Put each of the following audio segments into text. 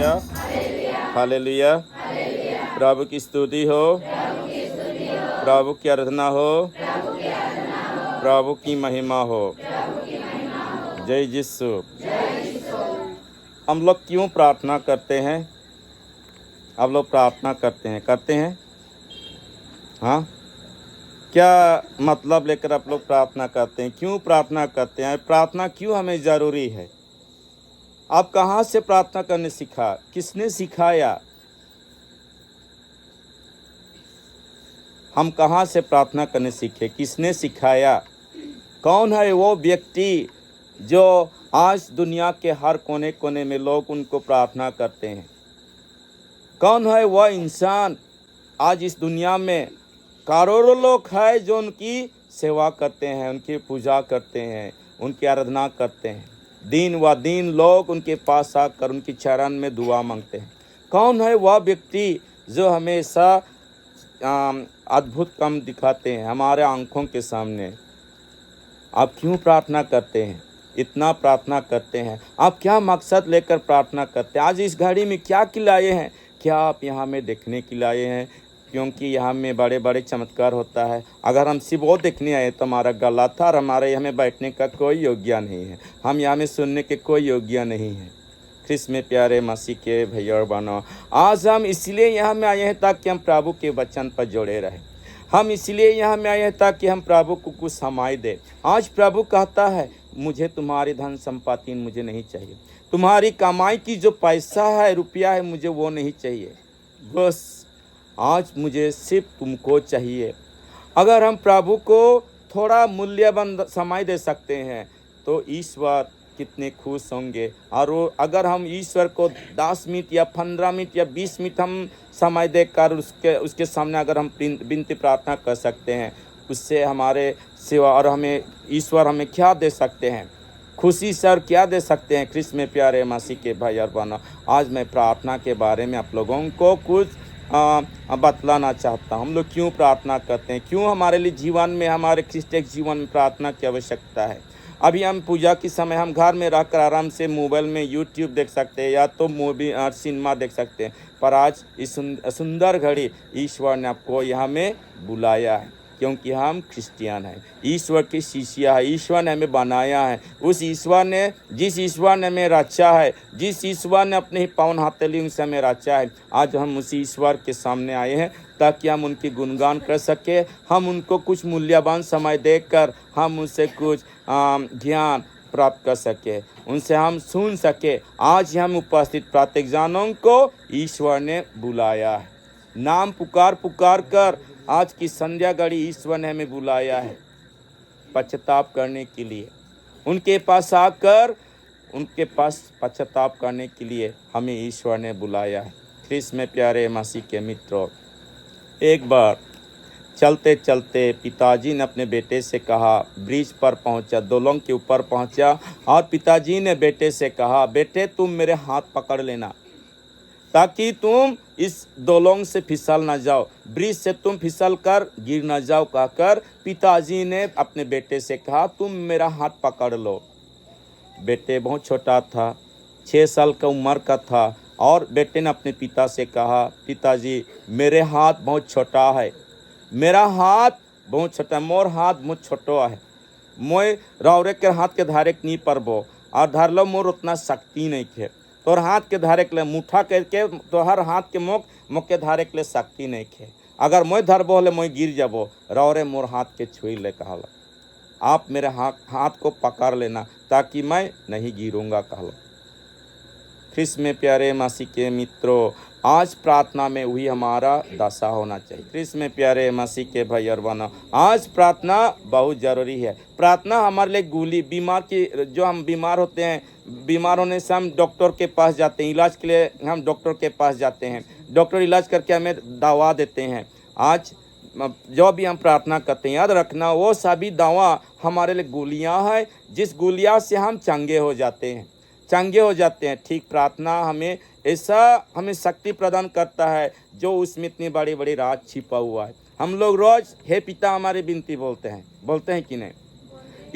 Hallelujah, hallelujah. प्रभु की स्तुति हो, प्रभु की आराधना हो, प्रभु की महिमा हो। जय यीशु। हम लोग क्यों प्रार्थना करते हैं? आप लोग प्रार्थना करते हैं? हाँ, क्या मतलब लेकर आप लोग प्रार्थना करते हैं? क्यों प्रार्थना करते हैं? प्रार्थना क्यों हमें ज़रूरी है? आप कहाँ से प्रार्थना करने सीखा? किसने सिखाया? हम कहाँ से प्रार्थना करने सीखे? किसने सिखाया? कौन है वो व्यक्ति जो आज दुनिया के हर कोने कोने में लोग उनको प्रार्थना करते हैं? कौन है वह इंसान आज इस दुनिया में करोड़ों लोग हैं जो उनकी सेवा करते हैं, उनकी पूजा करते हैं, उनकी आराधना करते हैं। दिन व दिन लोग उनके पास आकर उनकी चरण में दुआ मांगते हैं। कौन है वह व्यक्ति जो हमेशा अद्भुत काम दिखाते हैं हमारे आंखों के सामने? आप क्यों प्रार्थना करते हैं? इतना प्रार्थना करते हैं, आप क्या मकसद लेकर प्रार्थना करते हैं? आज इस घड़ी में क्या खिलाए हैं? क्या आप यहाँ में देखने के लिए आए हैं? क्योंकि यहाँ में बड़े बड़े चमत्कार होता है। अगर हम सिर्फ वो देखने आए तो हमारा गला था और हमारे यहाँ में बैठने का कोई योग्य नहीं है। हम यहाँ में सुनने के कोई योग्य नहीं है। ख्रिस्त में प्यारे मसीह के भैया और बहनों, आज हम इसलिए यहाँ में आए हैं ताकि हम प्रभु के वचन पर जुड़े रहें। हम इसलिए यहाँ में आए हैं ताकि हम प्रभु को कुछ समाई दे। आज प्रभु कहता है, मुझे तुम्हारी धन संपत्ति मुझे नहीं चाहिए, तुम्हारी कमाई की जो पैसा है, रुपया है, मुझे वो नहीं चाहिए। बस आज मुझे सिर्फ तुमको चाहिए। अगर हम प्रभु को थोड़ा मूल्यवान समय दे सकते हैं तो ईश्वर कितने खुश होंगे। और अगर हम ईश्वर को 10 मिनट या 15 मिनट या 20 मिनट हम समय देकर उसके सामने अगर हम विनती प्रार्थना कर सकते हैं, उससे हमारे सिवा और हमें ईश्वर हमें क्या दे सकते हैं? खुशी सर क्या दे सकते हैं? ख्रिस्त में प्यारे मसीह के भाई और बहनों, आज मैं प्रार्थना के बारे में आप लोगों को कुछ बतलाना चाहता हूँ। हम लोग क्यों प्रार्थना करते हैं? क्यों हमारे लिए जीवन में, हमारे क्रिस्टियन जीवन में प्रार्थना की आवश्यकता है? अभी हम पूजा के समय हम घर में रहकर आराम से मोबाइल में यूट्यूब देख सकते हैं या तो मूवी सिनेमा देख सकते हैं, पर आज इस सुंदर घड़ी ईश्वर ने आपको यहाँ में बुलाया है, क्योंकि हम क्रिश्चियन हैं, ईश्वर की शिष्य है। ईश्वर ने हमें बनाया है। उस ईश्वर ने, जिस ईश्वर ने हमें रचा है, जिस ईश्वर ने अपने ही पावन हथेली से हमें रचा है, आज हम उसी ईश्वर के सामने आए हैं ताकि हम उनकी गुणगान कर सके। हम उनको कुछ मूल्यवान समय देकर हम उनसे कुछ ज्ञान प्राप्त कर सके, उनसे हम सुन सके। आज हम उपस्थित प्रत्येक जनों को ईश्वर ने बुलाया है। नाम पुकार पुकार कर आज की संध्या घड़ी ईश्वर ने हमें बुलाया है पश्चाताप करने के लिए। उनके पास आकर उनके पास पश्चाताप करने के लिए हमें ईश्वर ने बुलाया है। ख्रिस्त में प्यारे मसीह के मित्रों, एक बार चलते चलते पिताजी ने अपने बेटे से कहा, ब्रिज पर पहुंचा, दोलों के ऊपर पहुंचा, और पिताजी ने बेटे से कहा, बेटे तुम मेरे हाथ पकड़ लेना ताकि तुम इस दोलों से फिसल ना जाओ, ब्रिज से तुम फिसल कर गिर ना जाओ। कहकर पिताजी ने अपने बेटे से कहा, तुम मेरा हाथ पकड़ लो। बेटे बहुत छोटा था, 6 साल का उम्र का था, और बेटे ने अपने पिता से कहा, पिताजी मेरे हाथ बहुत छोटा है, मेरा हाथ बहुत छोटा, मोर हाथ बहुत छोटा है, मोय रावरे के हाथ के धारे नहीं परबो, और धार लो मोर उतना शक्ति नहीं है, तोर हाथ के धारे के लिए मुठा करके तोहर हाथ के मुख के धारे के लिए शक्ति नहीं है। अगर मैं धरबो हले मैं गिर जाबो, रौरे मोर हाथ के छुई ले कहला, आप मेरे हाथ को पकड़ लेना ताकि मैं नहीं गिरूंगा कहला। ख्रिस्त में प्यारे मसीह के मित्रों, आज प्रार्थना में वही हमारा दशा होना चाहिए। ख्रिस्त में प्यारे मसीह के भाई और बहनों, आज प्रार्थना बहुत ज़रूरी है। प्रार्थना हमारे लिए गोली, बीमार की जो हम बीमार होते हैं, बीमार होने से हम डॉक्टर के पास जाते हैं, इलाज के लिए हम डॉक्टर के पास जाते हैं, डॉक्टर इलाज करके हमें दवा देते हैं। आज जो भी हम प्रार्थना करते हैं, याद रखना वो सभी दवा हमारे लिए गोलियां हैं, जिस गोलियां से हम चंगे हो जाते हैं, चंगे हो जाते हैं। ठीक प्रार्थना हमें हमें शक्ति प्रदान करता है जो उसमें इतनी बड़ी बड़ी राज छिपा हुआ है। हम लोग रोज हे पिता हमारे विनती बोलते हैं कि नहीं?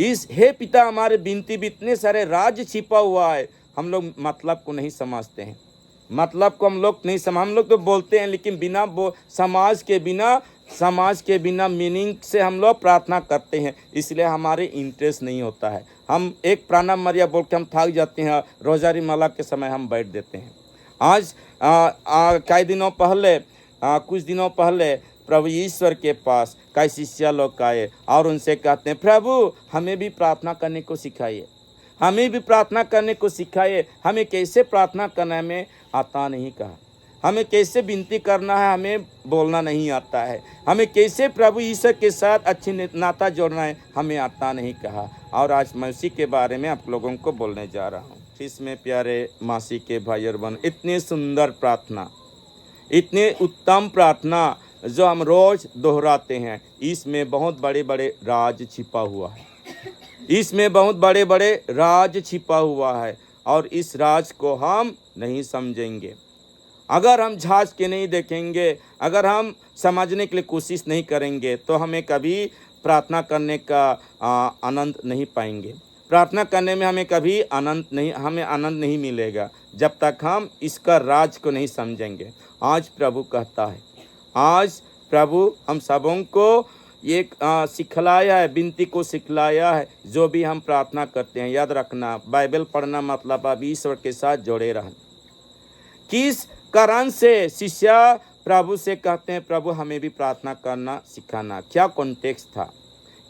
इस हे पिता हमारे विनती भी इतने सारे राज छिपा हुआ है, हम लोग मतलब को नहीं समझते हैं। मतलब को हम लोग नहीं समझ, हम लोग तो बोलते हैं लेकिन बिना समाज के बिना मीनिंग से हम लोग प्रार्थना करते हैं, इसलिए हमारे इंटरेस्ट नहीं होता है। हम एक प्रणाम मरिया बोल के हम थक जाते हैं, रोजारी माला के समय हम बैठ देते हैं। आज कुछ दिनों पहले प्रभु ईश्वर के पास कई शिष्य लोग आए और उनसे कहते हैं, प्रभु हमें भी प्रार्थना करने को सिखाइए, हमें भी प्रार्थना करने को सिखाइए। हमें कैसे प्रार्थना करना है हमें आता नहीं कहा, हमें कैसे विनती करना है हमें बोलना नहीं आता है, हमें कैसे प्रभु ईश्वर के साथ अच्छी नाता जोड़ना है हमें आता नहीं कहा। और आज मैं उसी के बारे में आप लोगों को बोलने जा रहा हूँ। इसमें प्यारे मासी के भाई और बहन, इतनी सुंदर प्रार्थना, इतनी उत्तम प्रार्थना जो हम रोज दोहराते हैं, इसमें बहुत बड़े बड़े राज छिपा हुआ है, इसमें बहुत बड़े बड़े राज छिपा हुआ है और इस राज को हम नहीं समझेंगे। अगर हम झांक के नहीं देखेंगे, अगर हम समझने के लिए कोशिश नहीं करेंगे तो हमें कभी प्रार्थना करने का आनंद नहीं पाएंगे। प्रार्थना करने में हमें कभी हमें आनंद नहीं मिलेगा जब तक हम इसका राज को नहीं समझेंगे। आज प्रभु कहता है, आज प्रभु हम सबों को एक सिखलाया है, विनती को सिखलाया है। जो भी हम प्रार्थना करते हैं, याद रखना, बाइबल पढ़ना मतलब आप ईश्वर के साथ जुड़े रहना। किस कारण से शिष्य प्रभु से कहते हैं, प्रभु हमें भी प्रार्थना करना सिखाना? क्या कॉन्टेक्स्ट था,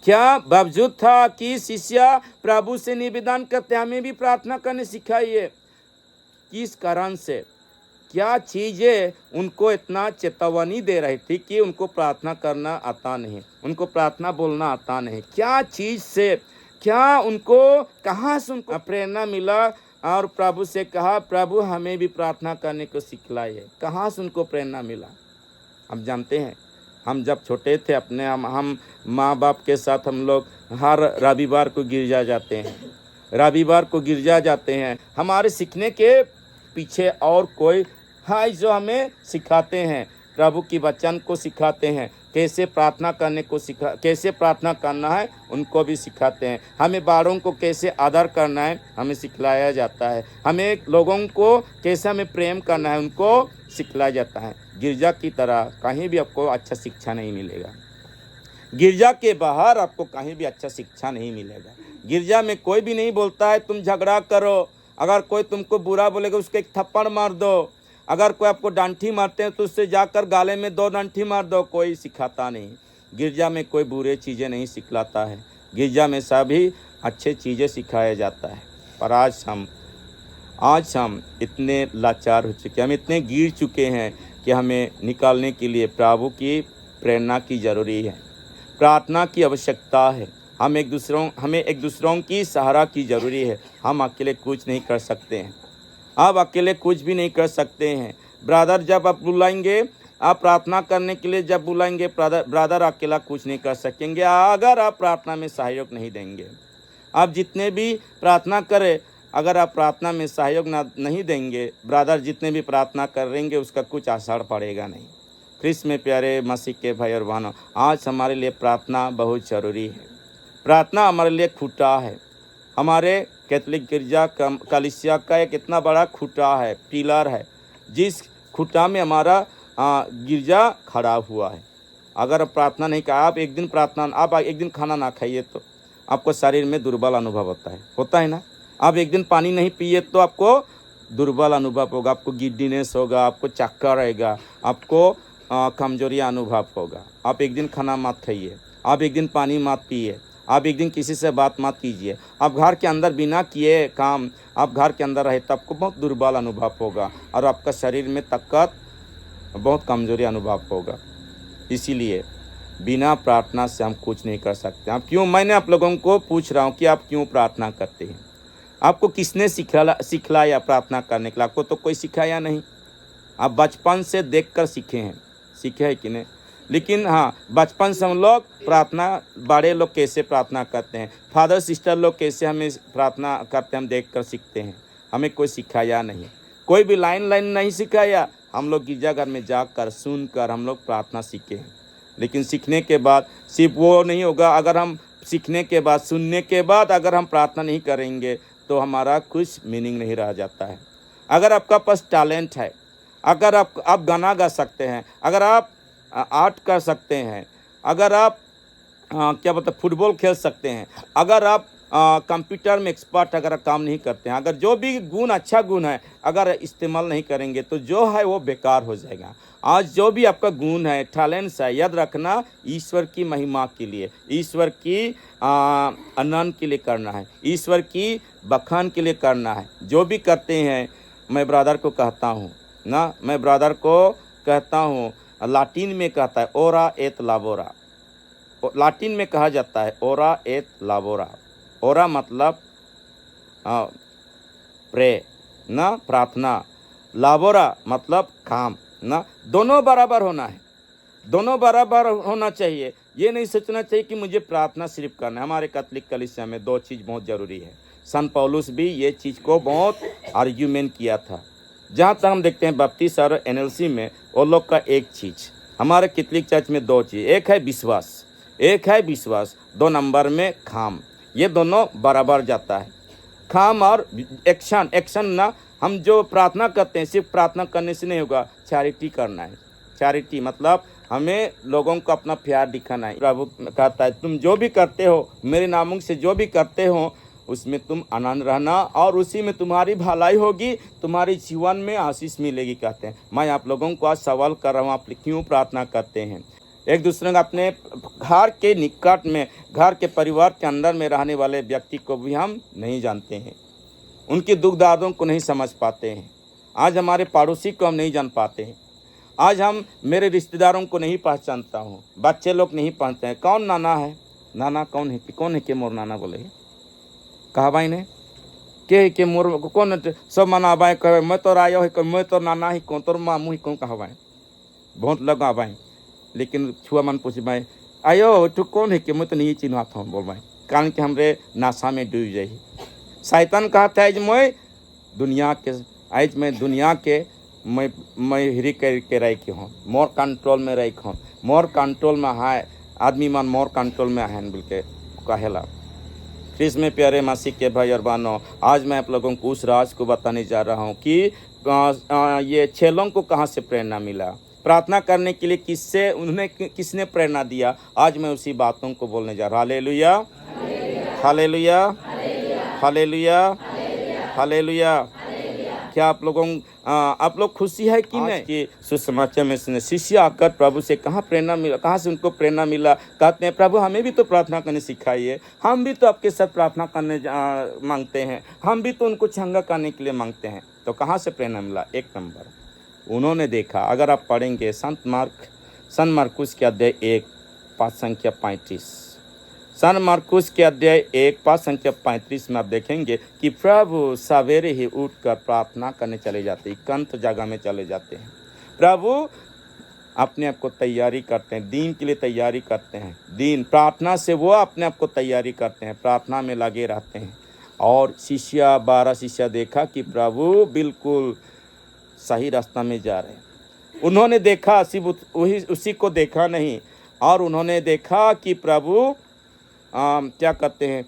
क्या बावजूद था कि शिष्य प्रभु से निवेदन करते हमें भी प्रार्थना करने सिखाइए? किस कारण से, क्या चीज़ें उनको इतना चेतावनी दे रही थी कि उनको प्रार्थना करना आता नहीं, उनको प्रार्थना बोलना आता नहीं? क्या चीज़ से, क्या उनको, कहाँ से उनको प्रेरणा मिला और प्रभु से कहा, प्रभु हमें भी प्रार्थना करने को सिखलाइए? कहाँ से उनको प्रेरणा मिला? हम जानते हैं, हम जब छोटे थे अपने हम माँ बाप के साथ हम लोग हर रविवार को गिरजा जाते हैं, रविवार को गिरजा जाते हैं। हमारे सीखने के पीछे और कोई है जो हमें सिखाते हैं, प्रभु की वचन को सिखाते हैं, कैसे प्रार्थना करने को कैसे प्रार्थना करना है उनको भी सिखाते हैं। हमें बड़ों को कैसे आदर करना है हमें सिखलाया जाता है, हमें लोगों को कैसे हमें प्रेम करना है उनको सिखलाया जाता है। गिरजा की तरह कहीं भी आपको अच्छा शिक्षा नहीं मिलेगा, गिरजा के बाहर आपको कहीं भी अच्छा शिक्षा नहीं मिलेगा। गिरजा में कोई भी नहीं बोलता है तुम झगड़ा करो, अगर कोई तुमको बुरा बोलेगा उसको एक थप्पड़ मार दो, अगर कोई आपको डांठी मारते हैं तो उससे जाकर गाले में 2 डांठी मार दो। कोई सिखाता नहीं, गिरजा में कोई बुरे चीज़ें नहीं सिखलाता है, गिरजा में सभी अच्छे चीज़ें सिखाया जाता है। पर आज हम इतने लाचार हो चुके हैं, हम इतने गिर चुके हैं कि हमें निकालने के लिए प्रभु की प्रेरणा की ज़रूरी है, प्रार्थना की आवश्यकता है। हमें एक दूसरों की सहारा की ज़रूरी है। हम अकेले कुछ नहीं कर सकते हैं, आप अकेले कुछ भी नहीं कर सकते हैं। ब्रदर जब आप बुलाएंगे, आप प्रार्थना करने के लिए जब बुलाएंगे, ब्रदर अकेला कुछ नहीं कर सकेंगे अगर आप प्रार्थना में सहयोग नहीं देंगे। आप जितने भी प्रार्थना करें, अगर आप प्रार्थना में सहयोग नहीं देंगे, ब्रदर जितने भी प्रार्थना करेंगे उसका कुछ असर पड़ेगा नहीं। ख्रिस्त में प्यारे मसीह के भाई और बहनों, आज हमारे लिए प्रार्थना बहुत ज़रूरी है। प्रार्थना हमारे लिए खूंटा है, हमारे कैथोलिक गिरजा कलीसिया का एक इतना बड़ा खूंटा है, पिलर है, जिस खूंटा में हमारा गिरजा खड़ा हुआ है। अगर प्रार्थना नहीं का आप एक दिन खाना ना खाइए तो आपको शरीर में दुर्बल अनुभव होता है ना। आप एक दिन पानी नहीं पिए तो आपको दुर्बल अनुभव होगा, आपको गिड्डीनेस होगा, आपको चक्कर रहेगा, आपको कमजोरी अनुभव होगा। आप एक दिन खाना मत खाइए, आप एक दिन पानी मत पिए, आप एक दिन किसी से बात मत कीजिए। आप घर के अंदर बिना किए काम आप घर के अंदर रहे तो आपको बहुत दुर्बल अनुभव होगा और आपका शरीर में ताकत, बहुत कमजोरी अनुभव होगा। इसीलिए बिना प्रार्थना से हम कुछ नहीं कर सकते। आप क्यों, मैंने आप लोगों को पूछ रहा हूँ कि आप क्यों प्रार्थना करते हैं? आपको किसने सिखलाया प्रार्थना करने के लिए? आपको तो कोई सिखाया नहीं, आप बचपन से देखकर सीखे हैं कि नहीं? लेकिन हाँ, बचपन से हम लोग प्रार्थना, बड़े लोग कैसे प्रार्थना करते हैं, फादर सिस्टर लोग कैसे हमें प्रार्थना करते हैं, हम देखकर सीखते हैं। हमें कोई सिखाया नहीं, कोई भी लाइन नहीं सिखाया। हम लोग गिरजाघर में जाकर सुनकर हम लोग प्रार्थना सीखे हैं। लेकिन सीखने के बाद सिर्फ वो नहीं होगा, अगर हम सीखने के बाद, सुनने के बाद अगर हम प्रार्थना नहीं करेंगे तो हमारा कुछ मीनिंग नहीं रह जाता है। अगर आपका पास टैलेंट है, अगर आप गाना गा सकते हैं, अगर आप आर्ट कर सकते हैं, अगर आप क्या बोलते हैं फुटबॉल खेल सकते हैं, अगर आप कंप्यूटर में एक्सपर्ट अगर आप काम नहीं करते हैं, अगर जो भी गुण अच्छा गुण है अगर इस्तेमाल नहीं करेंगे तो जो है वो बेकार हो जाएगा। आज जो भी आपका गुण है, टैलेंट्स है, याद रखना ईश्वर की महिमा के लिए, ईश्वर की आनंद के लिए करना है, ईश्वर की बखान के लिए करना है। जो भी करते हैं, मैं ब्रदर को कहता हूँ ना, मैं ब्रदर को कहता हूँ, लाटिन में कहता है ओरा एत लाबोरा, लाटिन में कहा जाता है ओरा एत लाबोरा। ओरा मतलब प्रे ना, प्रार्थना, लाबोरा मतलब काम ना, दोनों बराबर होना है, दोनों बराबर होना चाहिए। ये नहीं सोचना चाहिए कि मुझे प्रार्थना सिर्फ करना है। हमारे कैथोलिक कलीसिया में दो चीज़ बहुत ज़रूरी है। संत पौलुस भी ये चीज़ को बहुत आर्ग्यूमेंट किया था। जहाँ तक हम देखते हैं बपतिस्मा और एनएलसी में वो लोग का एक चीज़, हमारे कैथोलिक चर्च में दो चीज़, एक है विश्वास, एक है विश्वास, 2 नंबर में खाम। ये दोनों बराबर जाता है, खाम और एक्शन। एक्शन ना, हम जो प्रार्थना करते हैं सिर्फ प्रार्थना करने से नहीं होगा, चैरिटी करना है। चैरिटी मतलब हमें लोगों को अपना प्यार दिखाना है। प्रभु कहता है तुम जो भी करते हो मेरे नामों से, जो भी करते हो उसमें तुम आनंद रहना और उसी में तुम्हारी भलाई होगी, तुम्हारे जीवन में आशीष मिलेगी। कहते हैं मैं आप लोगों को आज सवाल कर रहा हूँ, आप क्यों प्रार्थना करते हैं? एक दूसरे को अपने घर के निकट में, घर के परिवार के अंदर में रहने वाले व्यक्ति को भी हम नहीं जानते हैं, उनके दुख दर्दों को नहीं समझ पाते हैं। आज हमारे पड़ोसी को हम नहीं जान पाते हैं। आज हम मेरे रिश्तेदारों को नहीं पहचानता हूँ, बच्चे लोग नहीं पहचानते हैं कौन नाना है, नाना कौन है, कौन है के मोर नाना बोले कहा भाई ने के मोर कौन, सब मना भाई कहे मैं तो आयो है, मैं तो नाना ही कौन, तोर मामू ही कौन कहा भाई, बहुत लोग आ भाई, लेकिन छुआ मन पूछ भाई आयो तू कौन है कि मैं तो नहीं चिन्हता हूँ बोल भाई, कारण कि हमरे नाशा में डूब जाई। शैतान कहता है मैं दुनिया के, आज मैं दुनिया के मैं हिरी के रही हूँ, मोर कंट्रोल में रही हूँ, मोर कंट्रोल में है आदमी मन, मोर कंट्रोल में है बोल के कहेला। ख्रिस्त में प्यारे मसीह के भाई और बहनों, आज मैं आप लोगों को उस राज को बताने जा रहा हूँ कि ये चेलों को कहाँ से प्रेरणा मिला, प्रार्थना करने के लिए किससे, उन्हें किसने प्रेरणा दिया। आज मैं उसी बातों को बोलने जा रहा हूँ। Hallelujah, hallelujah, hallelujah, hallelujah. क्या आप लोग खुशी है कि नहीं कि सुसमाचार में शिष्य आकर प्रभु से कहाँ प्रेरणा मिला, कहाँ से उनको प्रेरणा मिला। कहते हैं प्रभु हमें भी तो प्रार्थना करने सिखाइए, हम भी तो आपके साथ प्रार्थना करने मांगते हैं, हम भी तो उनको चंगा करने के लिए मांगते हैं। तो कहाँ से प्रेरणा मिला? एक नंबर उन्होंने देखा, अगर आप पढ़ेंगे संत मरकुस के अध्याय 1 पाठ संख्या 35, संत मरकुस के अध्याय 1 पाठ संख्या 35 में आप देखेंगे कि प्रभु सवेरे ही उठकर प्रार्थना करने चले जाते हैं, एकांत जगह में चले जाते हैं। प्रभु अपने आप को तैयारी करते हैं, दिन के लिए तैयारी करते हैं, दिन प्रार्थना से वो अपने आप को तैयारी करते हैं, प्रार्थना में लगे रहते हैं। और 12 शिष्य देखा कि प्रभु बिल्कुल सही रास्ता में जा रहे हैं। उन्होंने देखा, सिर्फ उसी को देखा नहीं, और उन्होंने देखा कि प्रभु क्या करते हैं,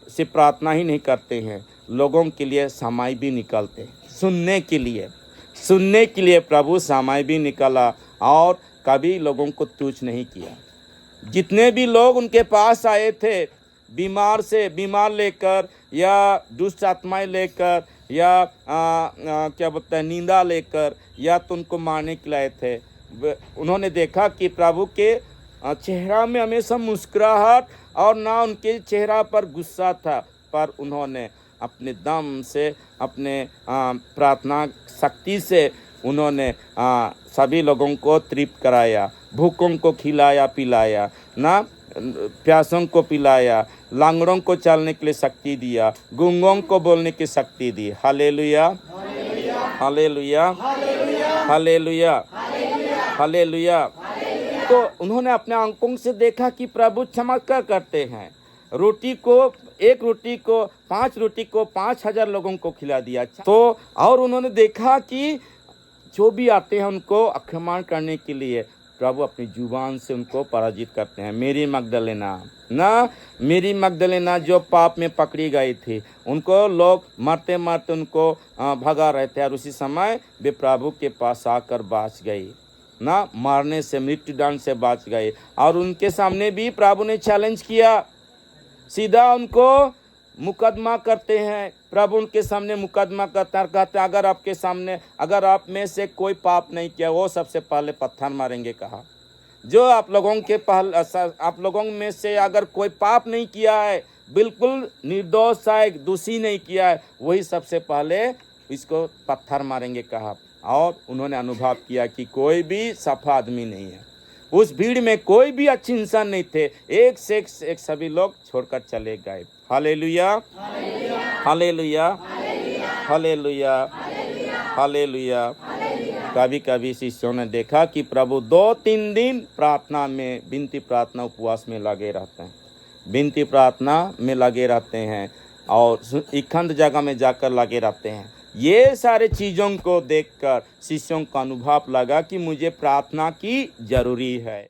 सिर्फ प्रार्थना ही नहीं करते हैं, लोगों के लिए समय भी निकालते हैं, सुनने के लिए प्रभु समय भी निकाला और कभी लोगों को तुच्छ नहीं किया। जितने भी लोग उनके पास आए थे, बीमार लेकर या दुष्ट आत्माएं लेकर या क्या बोलते हैं नींदा लेकर या तो उनको मारने के लाए थे, उन्होंने देखा कि प्रभु के चेहरा में हमेशा मुस्कुराहट और ना उनके चेहरा पर गुस्सा था, पर उन्होंने अपने दम से, अपने प्रार्थना शक्ति से उन्होंने सभी लोगों को तृप्त कराया, भूखों को खिलाया पिलाया, ना प्यासों को पिलाया, लांगड़ों को चलने के लिए शक्ति दिया, गूंगों को बोलने की शक्ति दी। Hallelujah, hallelujah, hallelujah, hallelujah. तो उन्होंने अपने आंखों से देखा कि प्रभु चमत्कार करते हैं। एक रोटी को 5,000 लोगों को खिला दिया। तो और उन्होंने देखा कि जो भी आते हैं उनको आक्रमण करने के लिए प्रभु अपनी जुबान से उनको पराजित करते हैं। मेरी मगदलेना जो पाप में पकड़ी गई थी, उनको लोग मरते मरते उनको भगा रहे थे, और उसी समय वे प्रभु के पास आकर बच गई ना, मारने से, मृत्युदंड से बच गए। और उनके सामने भी प्रभु ने चैलेंज किया, सीधा उनको मुकदमा करते हैं। प्रभु उनके सामने मुकदमा करता है, कहते हैं अगर आपके सामने, अगर आप में से कोई पाप नहीं किया, वो सबसे पहले पत्थर मारेंगे। कहा जो आप लोगों में से अगर कोई पाप नहीं किया है, बिल्कुल निर्दोष है, दोषी नहीं किया है, वही सबसे पहले इसको पत्थर मारेंगे। कहा और उन्होंने अनुभव किया कि कोई भी सफा आदमी नहीं है, उस भीड़ में कोई भी अच्छे इंसान नहीं थे, एक से एक सभी लोग छोड़कर चले गए। Hallelujah, hallelujah, hallelujah, hallelujah. कभी कभी शिष्यों ने देखा कि प्रभु 2-3 दिन प्रार्थना में, विनती प्रार्थना उपवास में लगे रहते हैं, विनती प्रार्थना में लगे रहते हैं, और एकांत जगह में जाकर लगे रहते हैं। ये सारे चीज़ों को देखकर शिष्यों को अनुभव लगा कि मुझे प्रार्थना की जरूरी है।